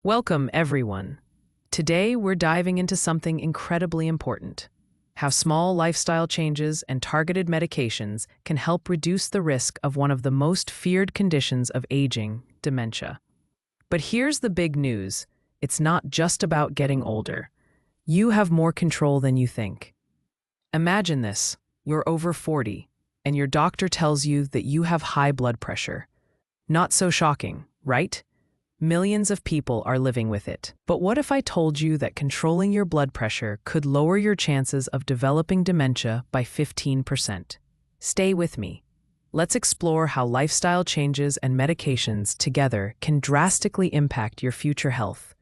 Welcome, everyone. Today, we're diving into something incredibly important: how small lifestyle changes and targeted medications can help reduce the risk of one of the most feared conditions of aging, dementia. But here's the big news: it's not just about getting older. You have more control than you think. Imagine this: you're over 40, and your doctor tells you that you have high blood pressure. Not so shocking, right? Millions of people are living with it. But what if I told you that controlling your blood pressure could lower your chances of developing dementia by 15%? Stay with me. Let's explore how lifestyle changes and medications together can drastically impact your future health,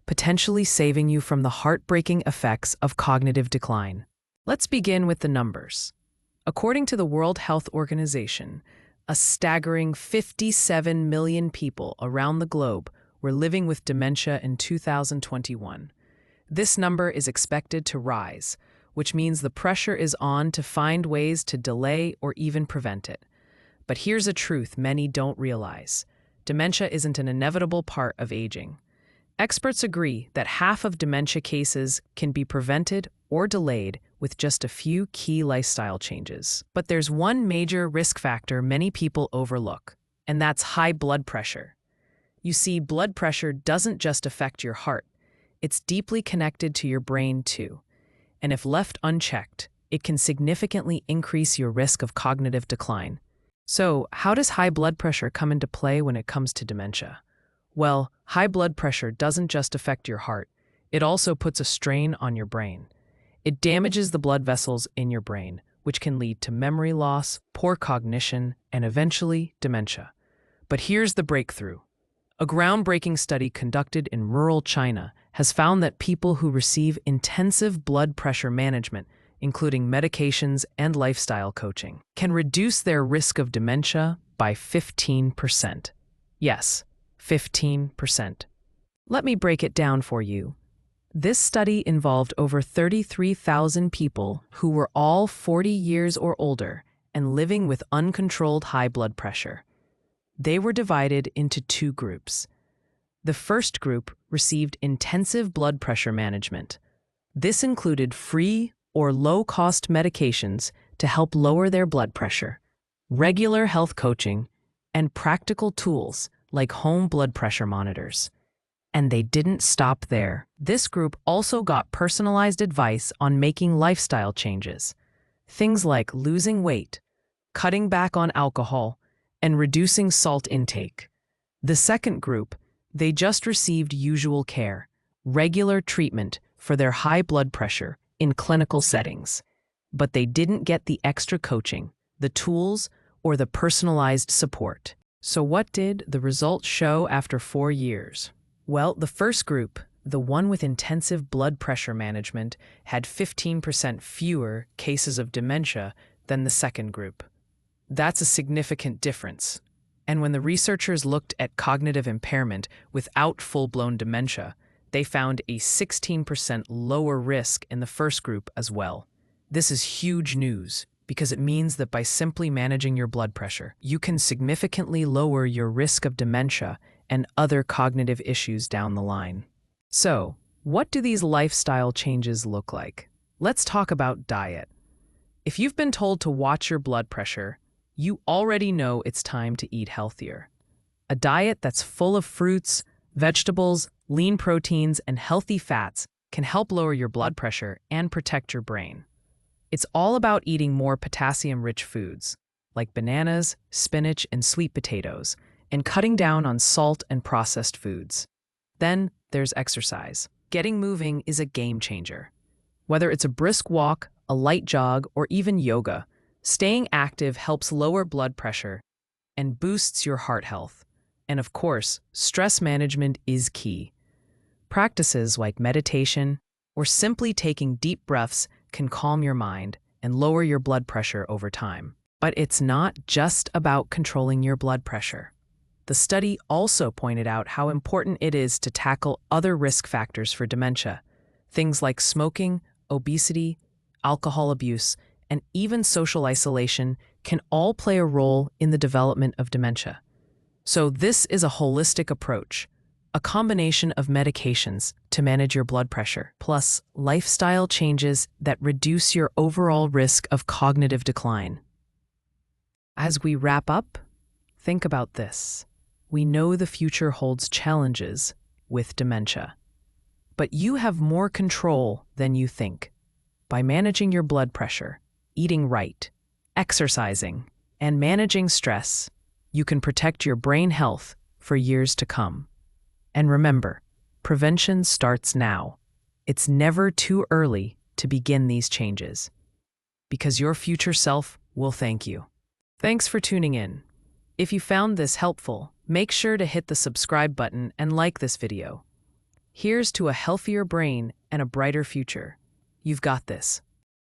potentially saving you from the heartbreaking effects of cognitive decline. Let's begin with the numbers. According to the World Health Organization, a staggering 57 million people around the globe were living with dementia in 2021. This number is expected to rise, which means the pressure is on to find ways to delay or even prevent it. But here's a truth many don't realize: dementia isn't an inevitable part of aging. Experts agree that half of dementia cases can be prevented or delayed with just a few key lifestyle changes. But there's one major risk factor many people overlook, and that's high blood pressure. You see, blood pressure doesn't just affect your heart, it's deeply connected to your brain too. And if left unchecked, it can significantly increase your risk of cognitive decline. So, how does high blood pressure come into play when it comes to dementia? Well, high blood pressure doesn't just affect your heart, it also puts a strain on your brain. It damages the blood vessels in your brain, which can lead to memory loss, poor cognition, and eventually dementia. But here's the breakthrough. A groundbreaking study conducted in rural China has found that people who receive intensive blood pressure management, including medications and lifestyle coaching, can reduce their risk of dementia by 15%. Yes, 15%. Let me break it down for you. This study involved over 33,000 people who were all 40 years or older and living with uncontrolled high blood pressure. They were divided into two groups. The first group received intensive blood pressure management. This included free or low-cost medications to help lower their blood pressure, regular health coaching, and practical tools like home blood pressure monitors. And they didn't stop there. This group also got personalized advice on making lifestyle changes. Things like losing weight, cutting back on alcohol, and reducing salt intake. The second group, they just received usual care, regular treatment for their high blood pressure in clinical settings. But they didn't get the extra coaching, the tools, or the personalized support. So what did the results show after 4 years? Well, the first group, the one with intensive blood pressure management, had 15% fewer cases of dementia than the second group. That's a significant difference. And when the researchers looked at cognitive impairment without full-blown dementia, they found a 16% lower risk in the first group as well. This is huge news, because it means that by simply managing your blood pressure, you can significantly lower your risk of dementia and other cognitive issues down the line. So, what do these lifestyle changes look like? Let's talk about diet. If you've been told to watch your blood pressure, you already know it's time to eat healthier. A diet that's full of fruits, vegetables, lean proteins, and healthy fats can help lower your blood pressure and protect your brain. It's all about eating more potassium-rich foods, like bananas, spinach, and sweet potatoes, and cutting down on salt and processed foods. Then there's exercise. Getting moving is a game changer. Whether it's a brisk walk, a light jog, or even yoga, staying active helps lower blood pressure and boosts your heart health. And of course, stress management is key. Practices like meditation or simply taking deep breaths can calm your mind and lower your blood pressure over time. But it's not just about controlling your blood pressure. The study also pointed out how important it is to tackle other risk factors for dementia. Things like smoking, obesity, alcohol abuse, and even social isolation can all play a role in the development of dementia. So this is a holistic approach. A combination of medications to manage your blood pressure, plus lifestyle changes that reduce your overall risk of cognitive decline. As we wrap up, think about this. We know the future holds challenges with dementia, but you have more control than you think. By managing your blood pressure, eating right, exercising, and managing stress, you can protect your brain health for years to come. And remember, prevention starts now. It's never too early to begin these changes, because your future self will thank you. Thanks for tuning in. If you found this helpful, make sure to hit the subscribe button and like this video. Here's to a healthier brain and a brighter future. You've got this.